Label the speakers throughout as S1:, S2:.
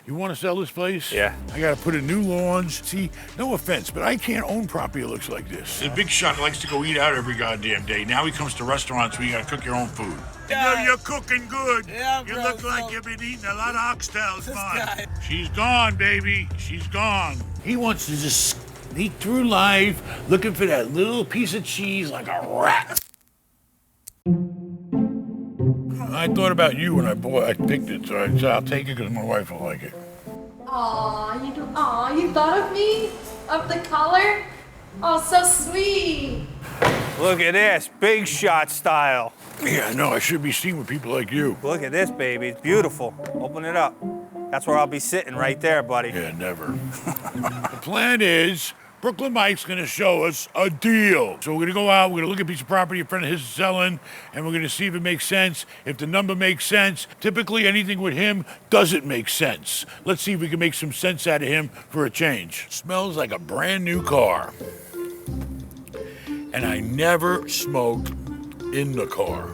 S1: You want to sell this place?
S2: Yeah.
S1: I got to put in new lawns. See, no offense, but I can't own property that looks like this. The big shot likes to go eat out every goddamn day. Now he comes to restaurants where you got to cook your own food. You're cooking good.
S3: Yeah,
S1: you
S3: bro,
S1: look like you've been eating a lot of oxtails, man. She's gone, baby. She's gone. He wants to just sneak through life looking for that little piece of cheese like a rat. I thought about you when I picked it, so I said I'll take it because my wife will like it.
S4: Aw, you thought of me? Of the color? Oh, so sweet.
S2: Look at this, big shot style.
S1: Yeah, no, I should be seen with people like you.
S2: Look at this, baby. It's beautiful. Open it up. That's where I'll be sitting right there, buddy.
S1: Yeah, never. The plan is Brooklyn Mike's gonna show us a deal. So we're gonna go out, we're gonna look at a piece of property a friend of his is selling, and we're gonna see if it makes sense. If the number makes sense, typically anything with him doesn't make sense. Let's see if we can make some sense out of him for a change. Smells like a brand new car. And I never smoke in the car.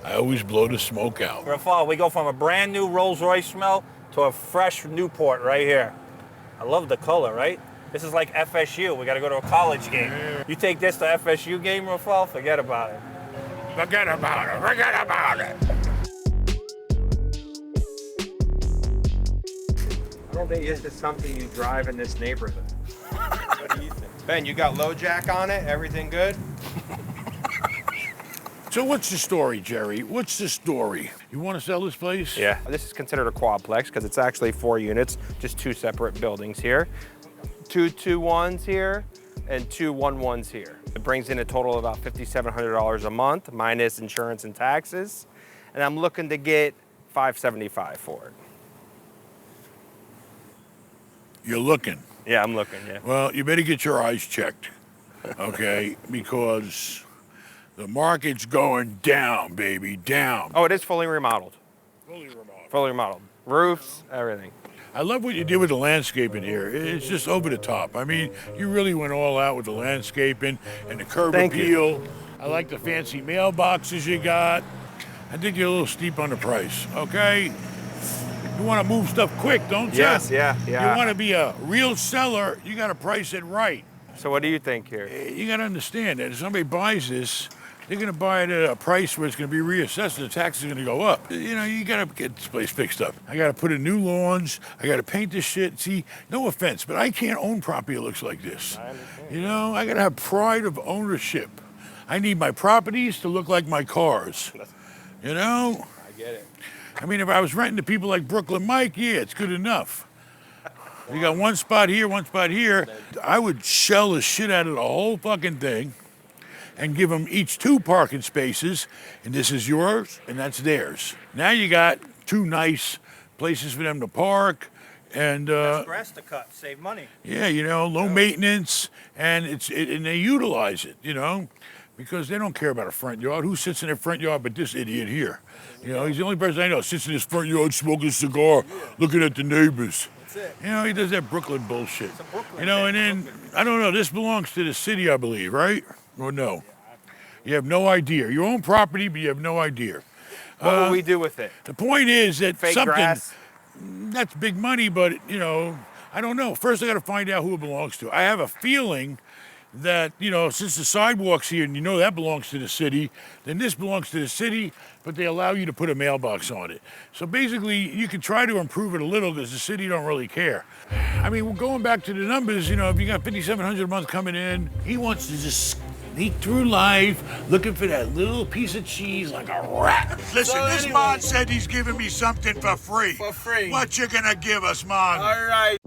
S1: I always blow the smoke out.
S2: Rafal, we go from a brand new Rolls-Royce smell to a fresh Newport right here. I love the color, right? This is like FSU. We got to go to a college game. You take this to FSU game, Rafal, forget about it.
S1: Forget about it. Forget about it.
S5: I don't think this is something you drive in this neighborhood. What do you think? Ben, you got low jack on it? Everything good?
S1: So what's the story, Jerry? What's the story? You want to sell this place?
S2: Yeah.
S5: This is considered a quadplex because it's actually 4 units, just 2 separate buildings here. 2 2-1s here and 2 1-1s here. It brings in a total of about $5,700 a month, minus insurance and taxes. And I'm looking to get $575 for it.
S1: You're looking.
S2: Yeah, I'm looking, yeah.
S1: Well, you better get your eyes checked, okay? Because the market's going down, baby, down.
S5: Oh, it is fully remodeled.
S1: Fully remodeled.
S5: Fully remodeled. Roofs, everything.
S1: I love what you did with the landscaping here. It's just over the top. I mean, you really went all out with the landscaping and the curb appeal. I like the fancy mailboxes you got. I think you're a little steep on the price, okay? You want to move stuff quick, don't you?
S5: Yes, yeah.
S1: You want to be a real seller, you got to price it right.
S5: So what do you think here?
S1: You got to understand that if somebody buys this, they're going to buy it at a price where it's going to be reassessed and the taxes are going to go up. You know, you got to get this place fixed up. I got to put in new lawns. I got to paint this shit. See, no offense, but I can't own property that looks like this.
S5: I understand.
S1: You know, I got to have pride of ownership. I need my properties to look like my cars. You know?
S5: I get it.
S1: I mean, if I was renting to people like Brooklyn Mike, yeah, it's good enough. You got one spot here, one spot here. I would shell the shit out of the whole fucking thing and give them each 2 parking spaces, and this is yours, and that's theirs. Now you got 2 nice places for them to park, and
S2: Grass to cut, save money.
S1: yeah, you know, low maintenance, and and they utilize it, you know, because they don't care about a front yard. Who sits in their front yard but this idiot here? You know, he's the only person I know sits in his front yard smoking a cigar, looking at the neighbors.
S2: That's it.
S1: You know, he does that Brooklyn bullshit.
S2: It's a Brooklyn
S1: You know, and
S2: thing.
S1: then, I don't know, this belongs to the city, I believe, right? Or no? You have no idea. Your own property, but you have no idea.
S5: What will we do with it?
S1: The point is that
S5: Fake
S1: something,
S5: grass?
S1: that's big money, but, you know, I don't know. First, I got to find out who it belongs to. I have a feeling that, you know, since the sidewalk's here and you know that belongs to the city, then this belongs to the city, but they allow you to put a mailbox on it. So basically, you can try to improve it a little because the city don't really care. I mean, we're going back to the numbers, you know, if you got $5,700 a month coming in, he wants to just sneak through life looking for that little piece of cheese like a rat. Listen,
S3: So
S1: this
S3: anyway-
S1: man said he's giving me something for free.
S3: For free.
S1: What you gonna give us, man?
S3: All right.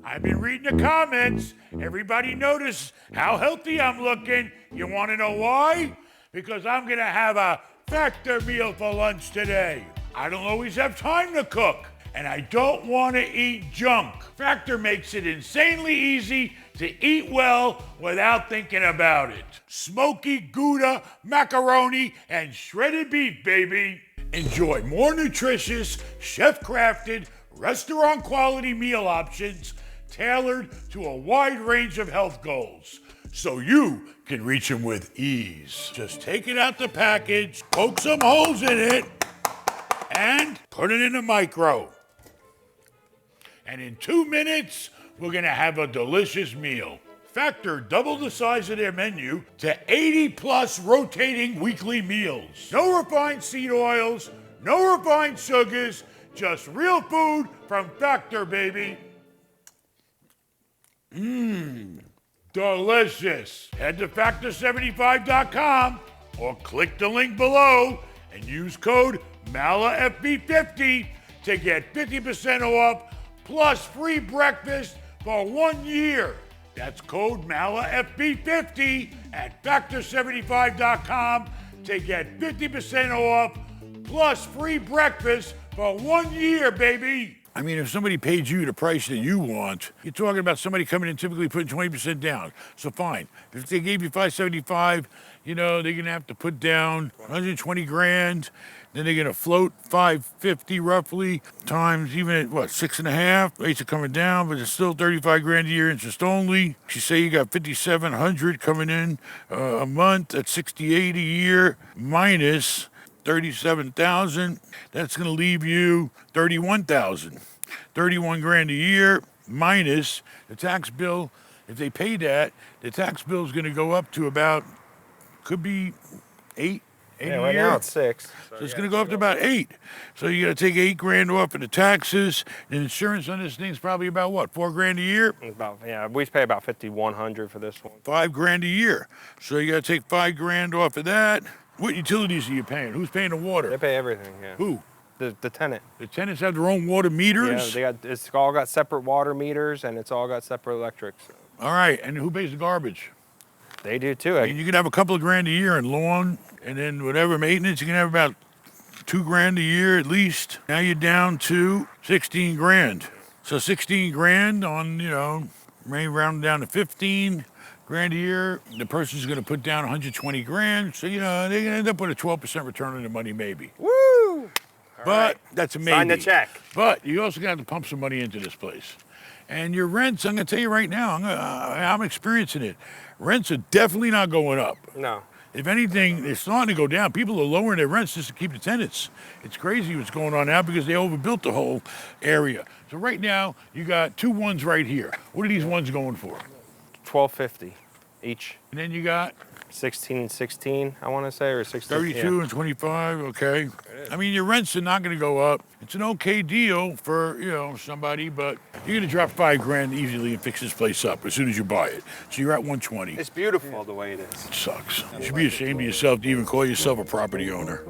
S1: I've been reading the comments. Everybody notice how healthy I'm looking. You want to know why? Because I'm going to have a factor meal for lunch today. I don't always have time to cook, and I don't want to eat junk. Factor makes it insanely easy to eat well without thinking about it. Smoky Gouda, macaroni, and shredded beef, baby. Enjoy more nutritious, chef-crafted, restaurant-quality meal options tailored to a wide range of health goals. so you can reach them with ease. Just take it out the package, poke some holes in it, and put it in the micro. And in 2 minutes, we're gonna have a delicious meal. Factor double the size of their menu to 80 plus rotating weekly meals. No refined seed oils, no refined sugars, just real food from Factor, baby. Delicious. Head to factor75.com or click the link below and use code MallahFB50 to get 50% off plus free breakfast for 1 year. That's code MallahFB50 at factor75.com to get 50% off plus free breakfast for 1 year, baby. I mean, if somebody paid you the price that you want, you're talking about somebody coming in typically putting 20% down. So fine. If they gave you $575, you know, they're gonna have to put down 120 grand. Then they're gonna float $550 roughly times even at what, 6.5. Rates are coming down, but it's still 35 grand a year interest only. You say you got 5,700 coming in a month at 68 a year minus 37,000. That's going to leave you 31,000. 31 grand a year minus the tax bill. If they pay that, the tax bill is going to go up to about, could be 8 a year.
S5: Right now it's 6.
S1: So it's going to go up to about 8. So you got to take 8 grand off of the taxes. The insurance on this thing's probably about what, 4 grand a year?
S5: About, yeah, we pay about 5,100 for this one.
S1: 5 grand a year. So you got to take 5 grand off of that. What utilities are you paying? Who's paying the water?
S5: They pay everything, yeah.
S1: Who?
S5: The tenant.
S1: The tenants have their own water meters?
S5: Yeah, it's all got separate water meters and it's all got separate electrics.
S1: All right, and who pays the garbage?
S5: They do too.
S1: And you can have a couple of grand a year in lawn, and then whatever maintenance, you can have about 2 grand a year at least. Now you're down to 16 grand. So 16 grand on, you know, maybe round down to 15 grand a year. The person's going to put down 120 grand. So, you know, they're going to end up with a 12% return on their money maybe.
S5: Woo!
S1: But that's a maybe.
S5: Sign the check.
S1: But you also got to pump some money into this place. And your rents, I'm going to tell you right now, I'm experiencing it. Rents are definitely not going up.
S5: No.
S1: If anything, they're starting to go down. People are lowering their rents just to keep the tenants. It's crazy what's going on now because they overbuilt the whole area. So right now, you got 2 ones right here. What are these ones going for?
S5: $1,250 each.
S1: And then you got
S5: 16 and 16, I want to say, or 16.
S1: 32 and 25, okay. I mean, your rents are not going to go up. It's an okay deal for, you know, somebody, but you're going to drop 5 grand easily and fix this place up as soon as you buy it. So you're at 120.
S5: It's beautiful the way it is.
S1: It sucks. You should be ashamed of yourself to even call yourself a property owner.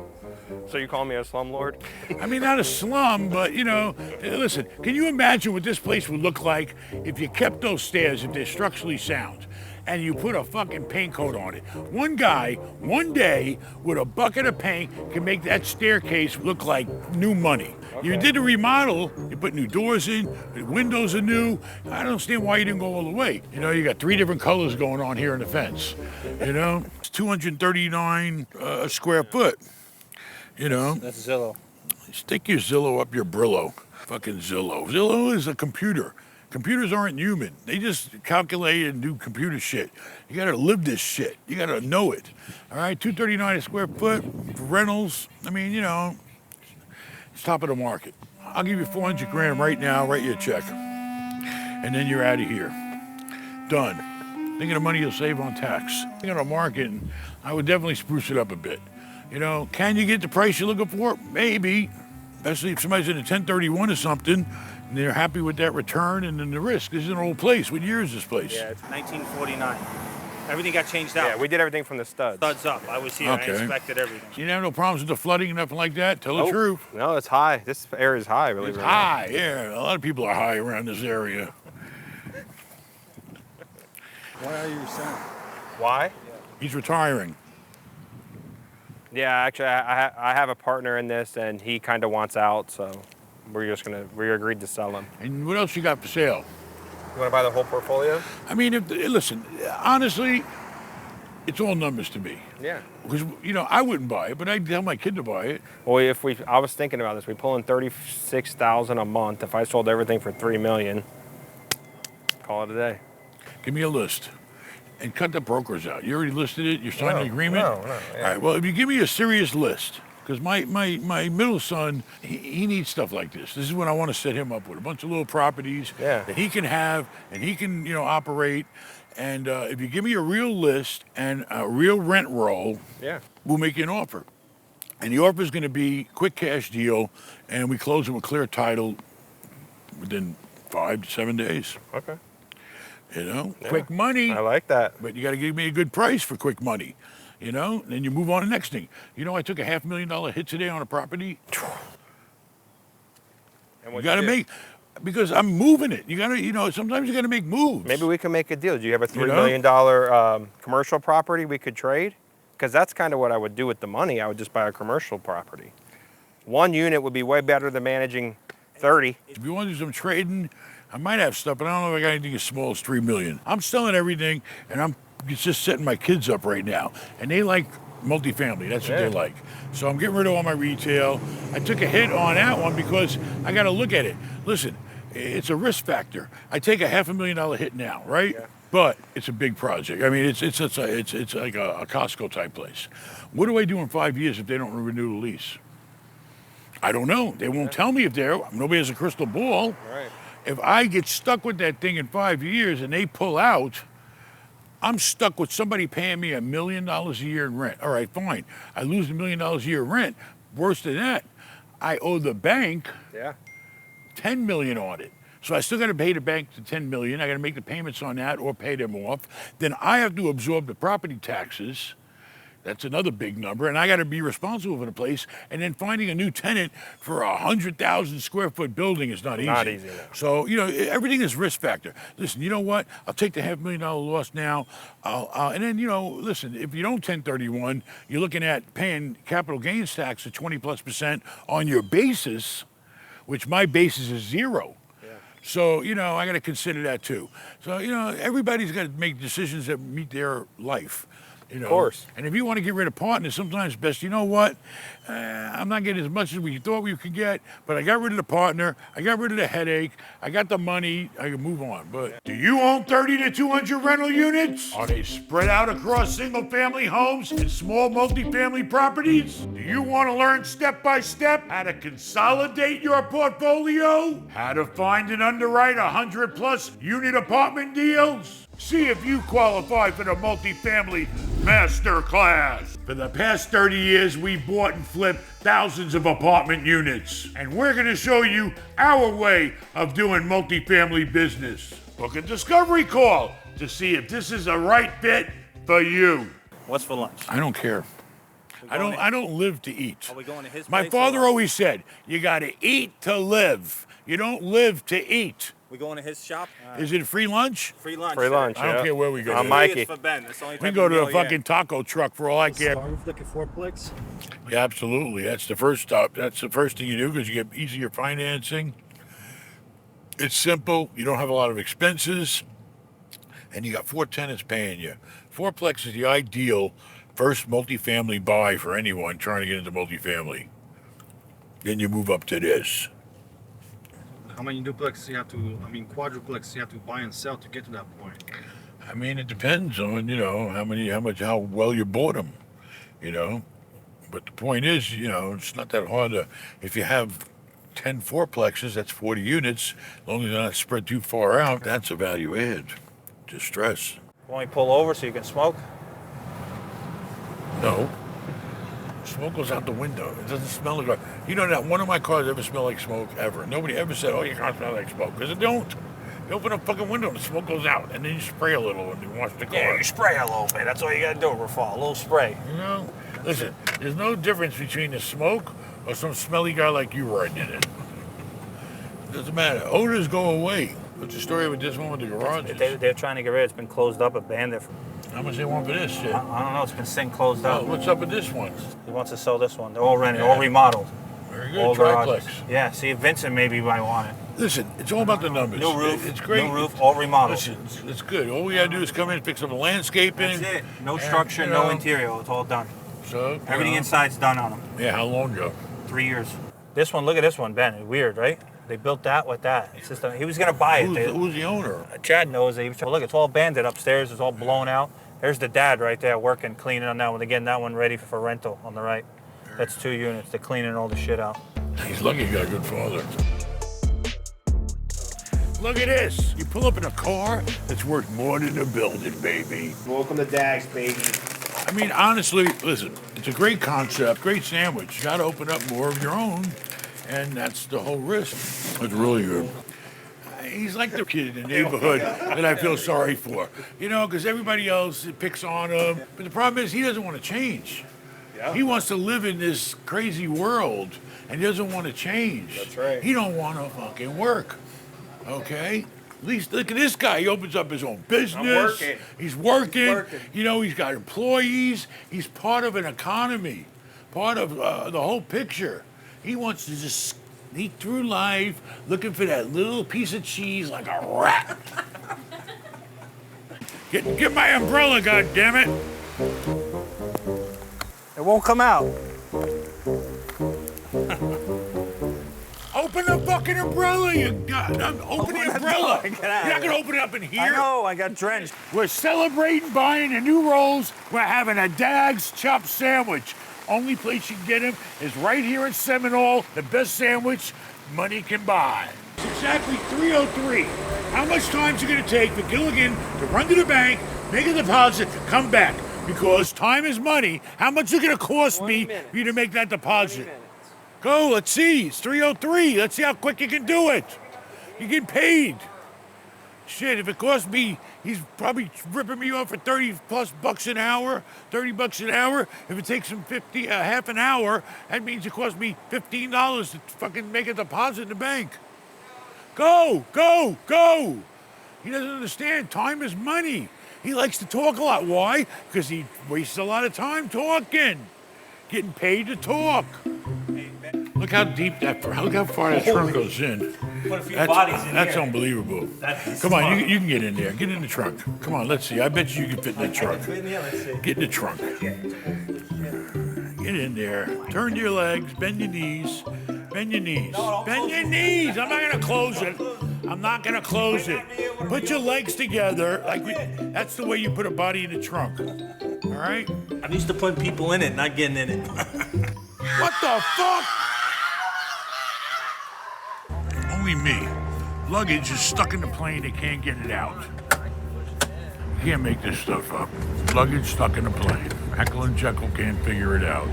S5: So you call me a slumlord?
S1: I mean, not a slum, but, you know, listen, can you imagine what this place would look like if you kept those stairs, if they're structurally sound, and you put a fucking paint coat on it? One guy, one day, with a bucket of paint can make that staircase look like new money. Okay. You did a remodel, you put new doors in, the windows are new. I don't understand why you didn't go all the way. You know, you got 3 different colors going on here in the fence. You know, it's 239 a square foot. You know,
S2: That's Zillow.
S1: Stick your Zillow up your Brillo. Fucking Zillow. Zillow is a computer. Computers aren't human. They just calculate and do computer shit. You gotta live this shit. You gotta know it. All right, $239 a square foot for rentals. I mean, you know, it's top of the market. I'll give you 400 grand right now. Write you a check, and then you're out of here. Done. Think of the money you'll save on tax. Think of the market, and I would definitely spruce it up a bit. You know, can you get the price you're looking for? Maybe, especially if somebody's in a 1031 or something, and they're happy with that return and then the risk. This is an old place. What year is this place?
S2: Yeah, it's 1949. Everything got changed out.
S5: Yeah, we did everything from the studs.
S2: Studs up. I was here.
S1: Okay.
S2: I inspected everything.
S1: You have no problems with the flooding and nothing like that? Tell the truth.
S5: No, it's high. This area is high, really.
S1: It's high, yeah. A lot of people are high around this area.
S3: Why are you selling?
S5: Why?
S1: He's retiring.
S5: Yeah, actually, I have a partner in this, and he kind of wants out, so we agreed to sell him.
S1: And what else you got for sale?
S5: You want to buy the whole portfolio?
S1: I mean, listen, honestly, it's all numbers to me.
S5: Yeah.
S1: Because, you know, I wouldn't buy it, but I'd tell my kid to buy it.
S5: Well, I was thinking about this. We pull in $36,000 a month. If I sold everything for $3 million, call it a day.
S1: Give me a list. and cut the brokers out. You already listed it? You signed an agreement?
S5: No.
S1: All right, well, if you give me a serious list, because my middle son, he needs stuff like this. This is what I want to set him up with, a bunch of little properties that he can have and he can, operate. And if you give me a real list and a real rent roll, we'll make you an offer. And the offer is going to be quick cash deal, and we close them with clear title within 5 to 7 days.
S5: Okay.
S1: Quick money.
S5: I like that.
S1: But you got to give me a good price for quick money, Then you move on to the next thing. I took a $500,000 hit today on a property.
S5: And
S1: You got to make, because I'm moving it. You got to, sometimes you got to make moves.
S5: Maybe we can make a deal. Do you have a $3 million commercial property we could trade? Because that's kind of what I would do with the money. I would just buy a commercial property. One unit would be way better than managing 30.
S1: If you want to do some trading, I might have stuff, but I don't know if I got anything as small as $3 million. I'm selling everything, and I'm just setting my kids up right now. And they like multifamily. That's what they like. So I'm getting rid of all my retail. I took a hit on that one because I got to look at it. Listen, it's a risk factor. I take a $500,000 hit now, right? Yeah. But it's a big project. I mean, it's like a Costco type place. What do I do in 5 years if they don't renew the lease? I don't know. They won't tell me if nobody has a crystal ball.
S5: Right.
S1: If I get stuck with that thing in 5 years and they pull out, I'm stuck with somebody paying me $1 million a year in rent. All right, fine. I lose $1 million a year in rent. Worse than that, I owe the bank $10 million on it. So I still got to pay the bank the $10 million. I got to make the payments on that or pay them off. Then I have to absorb the property taxes. That's another big number, and I got to be responsible for the place. And then finding a new tenant for a 100,000 square foot building is not easy.
S5: Not easy. No.
S1: So everything is risk factor. Listen, you know what? I'll take the $500,000 loss now. And then listen, if you don't 1031, you're looking at paying capital gains tax of 20+% on your basis, which my basis is 0. So, I got to consider that too. So, everybody's got to make decisions that meet their life. Of
S5: course.
S1: And if you want to get rid of partners, sometimes it's best, I'm not getting as much as we thought we could get, but I got rid of the partner, I got rid of the headache, I got the money, I can move on. But do you own 30 to 200 rental units? Are they spread out across single-family homes and small multifamily properties? Do you want to learn step by step how to consolidate your portfolio? How to find and underwrite 100+ unit apartment deals? See if you qualify for the multifamily masterclass. For the past 30 years, we bought and flipped thousands of apartment units. And we're going to show you our way of doing multifamily business. Book a discovery call to see if this is a right fit for you.
S2: What's for lunch?
S1: I don't care. I don't live to eat.
S2: Are we going to his
S1: My
S2: place
S1: father
S2: or-
S1: always said, you got to eat to live. You don't live to eat.
S2: We going to his shop?
S1: Is it free lunch?
S2: Free lunch.
S5: Free lunch.
S1: I don't care where we go.
S5: I'm Mikey.
S2: It's for Ben. That's the only
S1: We can
S2: type
S1: go
S2: of
S1: to
S2: meal
S1: a
S2: you
S1: fucking taco truck for all I care.
S3: Start with like a fourplex.
S1: Yeah, absolutely. That's the first stop. That's the first thing you do because you get easier financing. It's simple. You don't have a lot of expenses. And you got 4 tenants paying you. Fourplex is the ideal first multifamily buy for anyone trying to get into multifamily. Then you move up to this.
S3: How many duplexes you have to, quadruplexes you have to buy and sell to get to that point?
S1: I mean, it depends on, how well you bought them, But the point is, it's not that hard to, if you have 10 fourplexes, that's 40 units. As long as they're not spread too far out, that's a value add. Distress.
S2: Want me to pull over so you can smoke?
S1: No. Smoke goes out the window. It doesn't smell like. That one of my cars ever smelled like smoke ever. Nobody ever said, "Oh, your car smells like smoke," because it don't. You open a fucking window and the smoke goes out, and then you spray a little and you wash the car.
S2: Yeah, you spray a little bit. That's all you gotta do, Rafal. A little spray.
S1: Listen. There's no difference between the smoke or some smelly guy like you riding in it. Doesn't matter. Odors go away. What's the story with this one with the garages?
S2: They're trying to get rid of it. It's been closed up, abandoned.
S1: How much they want for this shit?
S2: I don't know. It's been sitting closed up.
S1: What's up with this one?
S2: He wants to sell this one. They're all rented, all remodeled.
S1: Very good.
S2: All
S1: Triplex.
S2: garages. Yeah, see, Vincent maybe might want it.
S1: Listen, it's all about the numbers.
S2: New roof.
S1: It's great.
S2: New roof, all remodeled.
S1: Listen, it's good. All we gotta do is come in, fix up the landscaping.
S2: That's it. No structure, no interior. It's all done.
S1: So
S2: Everything inside's done on them.
S1: Yeah, how long ago?
S2: 3 years. This one, look at this one, Ben. It's weird, right? They built that with that. It's just he was gonna buy it.
S1: Who's the owner?
S2: Chad knows. Look, it's all banded upstairs. It's all blown out. There's the dad right there working, cleaning on that one. They're getting that one ready for rental on the right. That's 2 units. They're cleaning all the shit out.
S1: He's lucky he got a good father. Look at this. You pull up in a car that's worth more than a building, baby.
S5: Welcome to Dags, baby.
S1: I mean, honestly, listen, it's a great concept, great sandwich. You got to open up more of your own, and that's the whole risk. It's really good. He's like the kid in the neighborhood that I feel sorry for, you know, because everybody else picks on him. But the problem is he doesn't want to change. Yeah. He wants to live in this crazy world, and he doesn't want to change.
S5: That's right.
S1: He don't want to fucking work, okay? At least look at this guy. He opens up his own business.
S5: I'm working.
S1: He's working. You know, he's got employees. He's part of an economy, part of the whole picture. He wants to just sneak through life looking for that little piece of cheese like a rat. Get my umbrella, goddammit.
S2: It won't come out.
S1: Open the fucking umbrella, you goddamn. Open the umbrella. You're not gonna open it up in here.
S2: I know, I got drenched.
S1: We're celebrating buying the new rolls. We're having a Dags chopped sandwich. Only place you can get them is right here in Seminole. The best sandwich money can buy. It's exactly 3:03. How much time is it gonna take for Gilligan to run to the bank, make a deposit, come back? Because time is money. How much is it gonna cost me for you to make that deposit? Go, let's see. It's 3:03. Let's see how quick you can do it. You get paid. Shit, if it costs me, he's probably ripping me off for 30 plus bucks an hour, 30 bucks an hour. If it takes him half an hour, that means it costs me $15 to fucking make a deposit in the bank. Go, go, go. He doesn't understand. Time is money. He likes to talk a lot. Why? Because he wastes a lot of time talking, getting paid to talk. Look how deep look how far that trunk goes in.
S2: Put a few bodies in
S1: That's
S2: here.
S1: unbelievable.
S2: That's
S1: Come on,
S2: smart.
S1: you can get in there. Get in the trunk. Come on, let's see. I bet you can fit in the trunk. Get in the trunk. Get in there. Turn your legs. Bend your knees. Bend your knees. Bend your knees. I'm not gonna close it. I'm not gonna close it. Put your legs together. That's the way you put a body in the trunk. All right?
S2: I'm used to putting people in it, not getting in it.
S1: What the fuck? Only me. Luggage is stuck in the plane. They can't get it out. You can't make this stuff up. Luggage stuck in the plane. Heckle and Jekyll can't figure it out.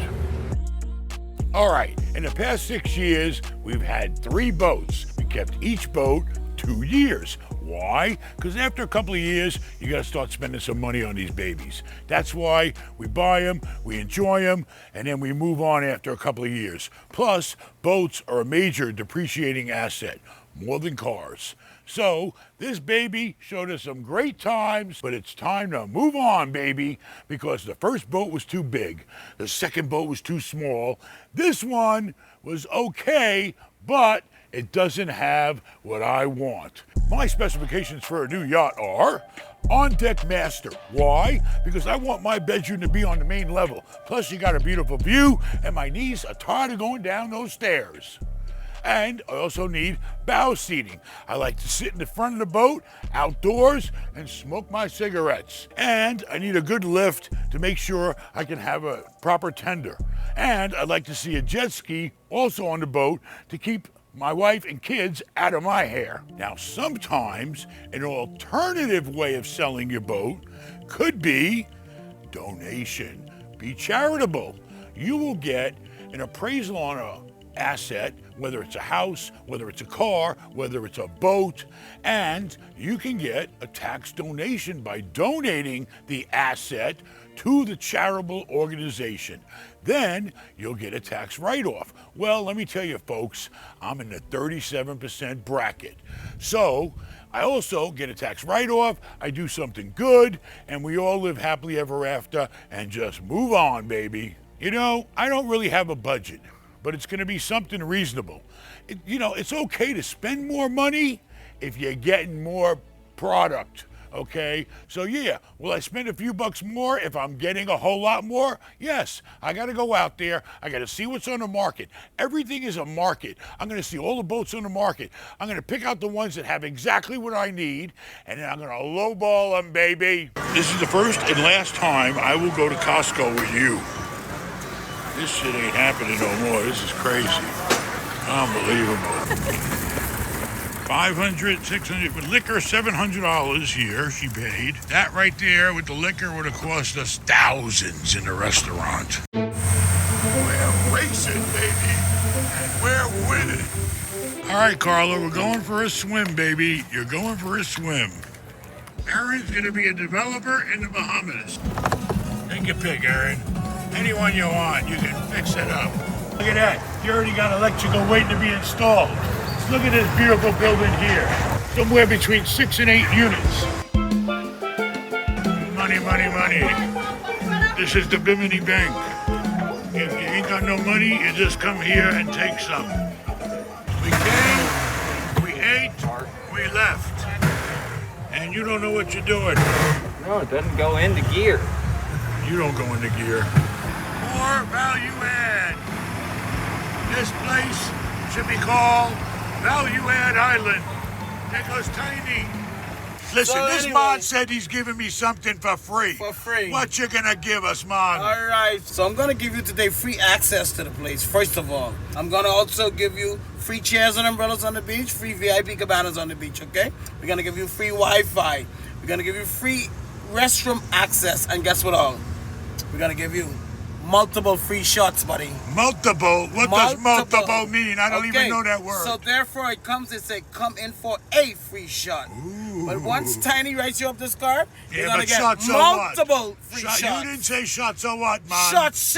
S1: All right. In the past 6 years, we've had 3 boats. We kept each boat 2 years. Why? Because after a couple of years, you got to start spending some money on these babies. That's why we buy them, we enjoy them, and then we move on after a couple of years. Plus, boats are a major depreciating asset, more than cars. So this baby showed us some great times, but it's time to move on, baby, because the first boat was too big. The second boat was too small. This one was okay, but it doesn't have what I want. My specifications for a new yacht are on deck master. Why? Because I want my bedroom to be on the main level. Plus you got a beautiful view and my knees are tired of going down those stairs. And I also need bow seating. I like to sit in the front of the boat, outdoors, and smoke my cigarettes. And I need a good lift to make sure I can have a proper tender. And I'd like to see a jet ski also on the boat to keep my wife and kids out of my hair. Now, sometimes an alternative way of selling your boat could be donation. Be charitable. You will get an appraisal on an asset, whether it's a house, whether it's a car, whether it's a boat, and you can get a tax donation by donating the asset to the charitable organization. Then you'll get a tax write-off. Well, let me tell you, folks, I'm in the 37% bracket. So I also get a tax write-off, I do something good, and we all live happily ever after and just move on, baby. You know, I don't really have a budget, but it's gonna be something reasonable. It's okay to spend more money if you're getting more product Okay, so yeah, will I spend a few bucks more if I'm getting a whole lot more? Yes, I gotta go out there. I gotta see what's on the market. Everything is a market. I'm gonna see all the boats on the market. I'm gonna pick out the ones that have exactly what I need, and then I'm gonna lowball them, baby. This is the first and last time I will go to Costco with you. This shit ain't happening no more. This is crazy. Unbelievable. 500, 600, with liquor, $700 here, she paid. That right there with the liquor would have cost us thousands in the restaurant. We're racing, baby, and we're winning. All right, Carla, we're going for a swim, baby. You're going for a swim. Aaron's gonna be a developer in the Bahamas. Take your pick, Aaron. Anyone you want, you can fix it up. Look at that, you already got electrical waiting to be installed. Look at this beautiful building here. Somewhere between 6 and 8 units. Money, money, money. This is the Bimini Bank. If you ain't got no money, you just come here and take some. We came, we ate, we left. And you don't know what you're doing.
S2: No, it doesn't go into gear.
S1: You don't go into gear. More value add. This place should be called Value Add Island. That goes tiny. Listen,
S6: So
S1: this
S6: anyway-
S1: man said he's giving me something for free.
S6: For free.
S1: What you gonna give us, man?
S6: All right, so I'm gonna give you today free access to the place. First of all, I'm gonna also give you free chairs and umbrellas on the beach, free VIP cabanas on the beach, okay? We're gonna give you free Wi-Fi. We're gonna give you free restroom access, and guess what all? We're gonna give you multiple free shots, buddy.
S1: Multiple? What does multiple mean? I don't even know that word.
S6: So therefore it comes and say, come in for a free shot.
S1: Ooh.
S6: But once Tiny writes you up this card, you're
S1: Yeah,
S6: gonna
S1: but
S6: get
S1: shots of
S6: multiple
S1: what?
S6: free
S1: Shot-
S6: shots.
S1: You didn't say shots of what, man?
S6: Shots.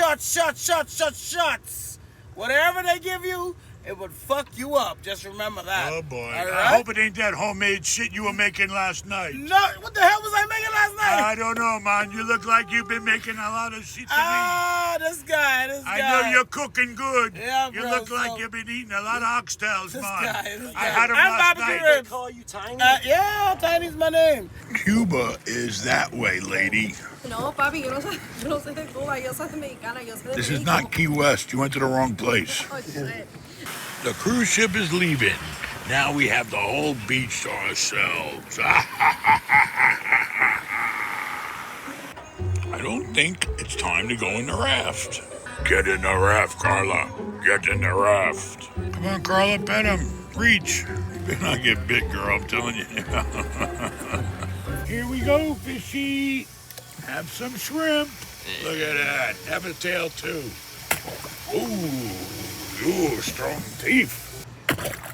S6: Whatever they give you, it would fuck you up. Just remember that.
S1: Oh, boy.
S6: All
S1: I
S6: right?
S1: hope it ain't that homemade shit you were making last night.
S6: No, what the hell was I making last night?
S1: I don't know, man. You look like you've been making a lot of shit to me.
S6: Ah, this guy.
S1: I know you're cooking good.
S6: Yeah,
S1: you
S6: bro,
S1: look
S6: so-
S1: like you've been eating a lot of oxtails,
S6: This
S1: man.
S6: guy.
S1: I had them
S6: And
S1: last
S6: barbecue
S1: night.
S6: ribs.
S7: Call you Tiny?
S6: Yeah, Tiny's my name.
S1: Cuba is that way, lady.
S4: No, papi, yo no soy de Cuba, yo soy mexicana, yo soy de
S1: This is
S4: México.
S1: not Key West. You went to the wrong place.
S4: Oh, shit.
S1: The cruise ship is leaving. Now we have the whole beach to ourselves. I don't think it's time to go in the raft. Get in the raft, Carla. Get in the raft. Come on, Carla, pet him. Reach. Better not get bit, girl, I'm telling you. Here we go, fishy. Have some shrimp. Look at that. Have a tail, too. Ooh, strong teeth.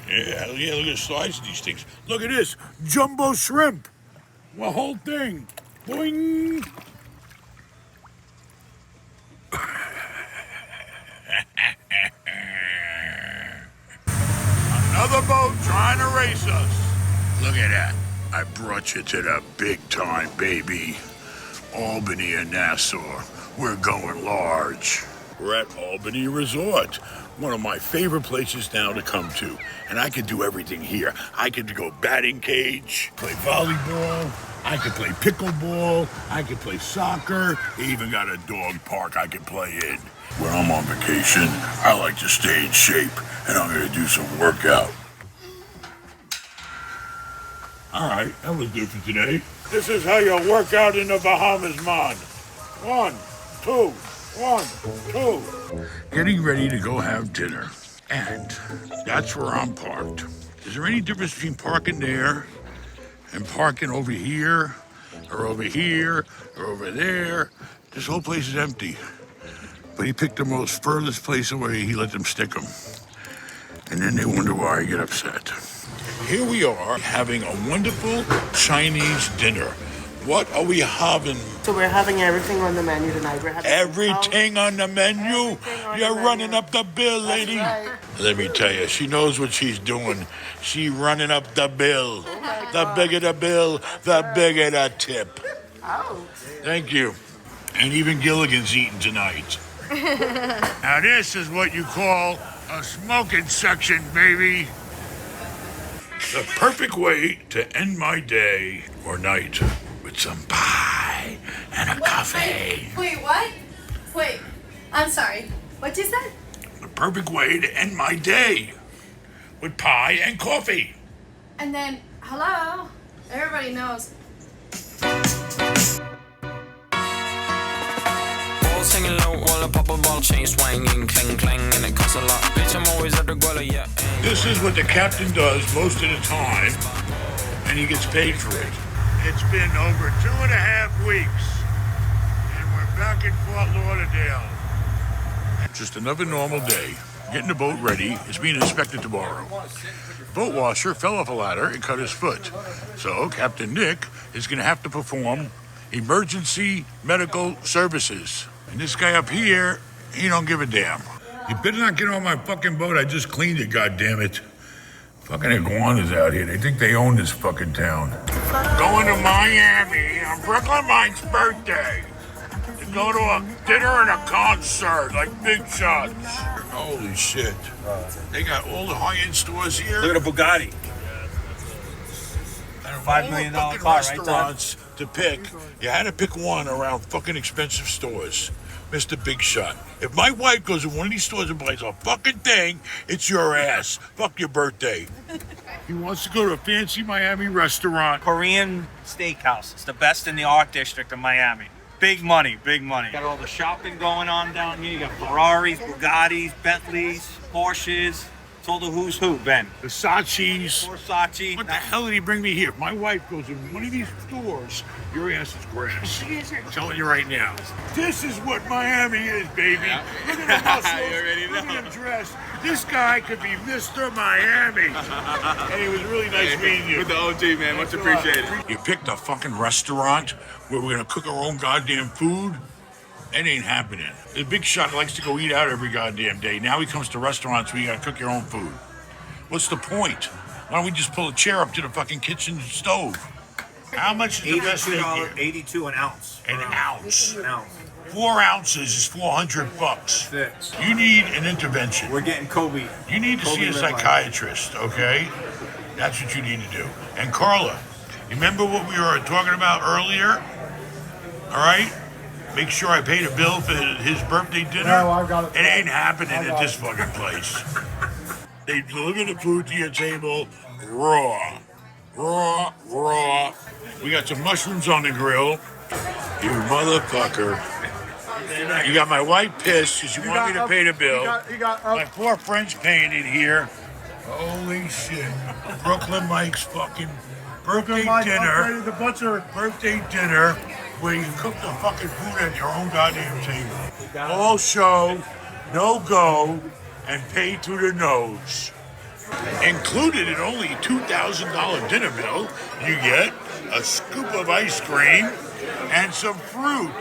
S1: Yeah, look at the size of these things. Look at this, jumbo shrimp. The whole thing. Boing. Another boat trying to race us. Look at that. I brought you to the big time, baby. Albany and Nassau. We're going large. We're at Albany Resort, one of my favorite places now to come to. And I could do everything here. I could go batting cage, play volleyball, I could play pickleball, I could play soccer. They even got a dog park I could play in. When I'm on vacation, I like to stay in shape, and I'm gonna do some workout. All right, that was good for today. This is how you work out in the Bahamas, man. 1, 2, 1, 2. Getting ready to go have dinner. And that's where I'm parked. Is there any difference between parking there and parking over here, or over here, or over there? This whole place is empty. But he picked the most furthest place away, he let them stick them. And then they wonder why I get upset. Here we are having a wonderful Chinese dinner. What are we having?
S7: So we're having everything on the menu tonight. We're having
S1: Everything on the menu?
S7: Everything on
S1: You're
S7: the
S1: running
S7: menu.
S1: up the bill, lady.
S7: right.
S1: Let me tell you, she knows what she's doing. She running up the bill. The bigger the bill, the bigger the tip.
S7: Oh.
S1: Thank you. And even Gilligan's eating tonight. Now this is what you call a smoking section, baby. The perfect way to end my day or night with some pie and a coffee.
S4: Wait, what? Wait, I'm sorry. What'd you say?
S1: The perfect way to end my day with pie and coffee.
S4: And then, hello? Everybody knows.
S8: Singing low while I pop a ball, chain swinging, clang clang, and it costs a lot. Bitch, I'm always at the guala, yeah.
S1: This is what the captain does most of the time, and he gets paid for it. It's been over 2.5 weeks, and we're back in Fort Lauderdale. Just another normal day. Getting the boat ready. It's being inspected tomorrow. Boat washer fell off a ladder and cut his foot. So Captain Nick is going to have to perform emergency medical services. And this guy up here, he don't give a damn. You better not get on my fucking boat. I just cleaned it, goddammit. Fucking iguanas out here. They think they own this fucking town. Going to Miami on Brooklyn Mike's birthday. To go to a dinner and a concert, like big shots. Holy shit. They got all the high-end stores here.
S2: Look at a Bugatti. $5 million car, right,
S1: restaurants to pick. You had to pick one around fucking expensive stores. Mr. Big Shot. If my wife goes to one of these stores and buys a fucking thing, it's your ass. Fuck your birthday. He wants to go to a fancy Miami restaurant.
S2: Korean steakhouse. It's the best in the art district of Miami. Big money, big money. Got all the shopping going on down here. You got Ferraris, Bugattis, Bentleys, Porsches. It's all the who's who, Ben.
S1: Versace's.
S2: Versace.
S1: What the hell did he bring me here? If my wife goes in one of these stores, your ass is grass. I'm telling you right now. This is what Miami is, baby.
S9: Yeah.
S1: Look at the muscles.
S9: You already
S1: Look
S9: know.
S1: at him dressed. This guy could be Mr. Miami. And it was really nice meeting you.
S9: With the OG, man. Much appreciated.
S1: You picked a fucking restaurant where we're gonna cook our own goddamn food? It ain't happening. The Big Shot likes to go eat out every goddamn day. Now he comes to restaurants where you gotta cook your own food. What's the point? Why don't we just pull a chair up to the fucking kitchen stove? How much is the best steak here?
S2: $82 an ounce.
S1: An ounce.
S2: An ounce.
S1: 4 ounces is $400. You need an intervention.
S2: We're getting Kobe.
S1: You need to see a psychiatrist, okay? That's what you need to do. And Carla, you remember what we were talking about earlier? All right? Make sure I paid a bill for his birthday dinner.
S3: No, I've got it.
S1: It ain't happening at this fucking place. They deliver the food to your table raw. Raw, raw. We got some mushrooms on the grill. You motherfucker. You got my wife pissed because you want me to pay the bill. My poor friend's paying it here. Holy shit. Brooklyn Mike's fucking birthday dinner.
S3: The butcher.
S1: Birthday dinner where you cook the fucking food at your own goddamn table. All show, no go, and pay through the nose. Included in only $2,000 dinner bill, you get a scoop of ice cream and some fruit.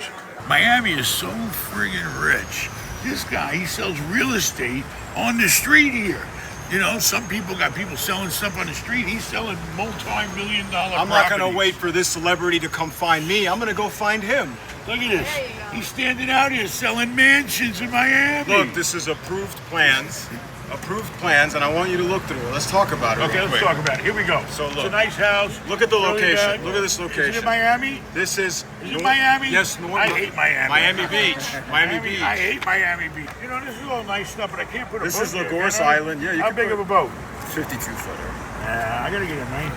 S1: Miami is so friggin' rich. This guy, he sells real estate on the street here. You know, some people got people selling stuff on the street. He's selling multi-million-dollar
S3: I'm not
S1: properties.
S3: gonna wait for this celebrity to come find me. I'm gonna go find him.
S1: Look at this. He's standing out here selling mansions in Miami.
S3: Look, this is approved plans. Approved plans, and I want you to look through it. Let's talk about it.
S1: Okay,
S3: real
S1: let's
S3: quick.
S1: talk about it. Here we go.
S3: So look.
S1: It's a nice house.
S3: Look at the
S1: Really
S3: location.
S1: good.
S3: Look at this
S1: Is
S3: location.
S1: it in Miami?
S3: This is
S1: Miami?
S3: Yes, no.
S1: I hate Miami.
S3: Miami Beach. Miami Beach.
S1: I hate Miami Beach. You know, this is all nice stuff, but I can't put a
S3: This
S1: boat
S3: is
S1: there,
S3: Lagos
S1: can I?
S3: Island. Yeah, you
S1: How
S3: can
S1: big
S3: put
S1: of a boat?
S3: 52-footer.
S1: I gotta get a 90.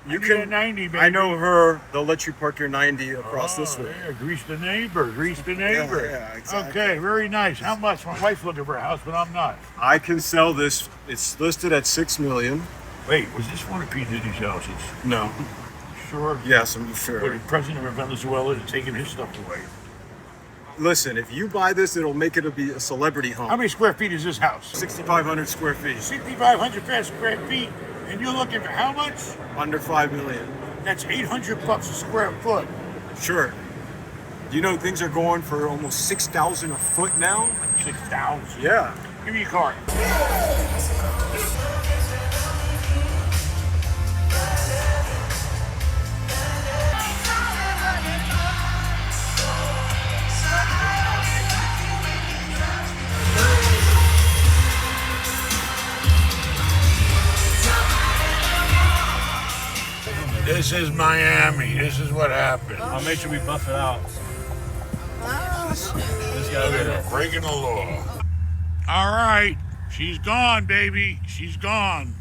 S3: You
S1: Get a
S3: can.
S1: 90, baby.
S3: I know her. They'll let you park your 90 across this way.
S1: Yeah, grease the neighbor. Grease the neighbor.
S3: Yeah, exactly.
S1: Okay, very nice. How much? My wife's looking for a house, but I'm not.
S3: I can sell this. It's listed at $6 million.
S1: Wait, was this one of P. Diddy's houses?
S3: No.
S1: Sure.
S3: Yes, I'm
S1: But
S3: sure.
S1: the president of Venezuela is taking his stuff away.
S3: Listen, if you buy this, it'll make it be a celebrity home.
S1: How many square feet is this house?
S3: 6,500 square feet.
S1: 6,500 square feet, and you're looking for how much?
S3: Under $5 million.
S1: That's $800 a square foot.
S3: Sure. You know things are going for almost 6,000 a foot now?
S1: 6,000.
S3: Yeah.
S1: Give me a card. This is Miami. This is what happens.
S3: I'll make sure we buff it out.
S1: This guy's breaking the law. All right. She's gone, baby. She's gone.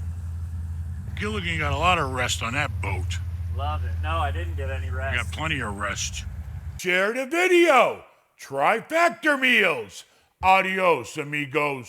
S1: Gilligan got a lot of rest on that boat.
S2: Love it. No, I didn't get any rest.
S1: Got plenty of rest. Share the video. Trifecta meals. Adios, amigos.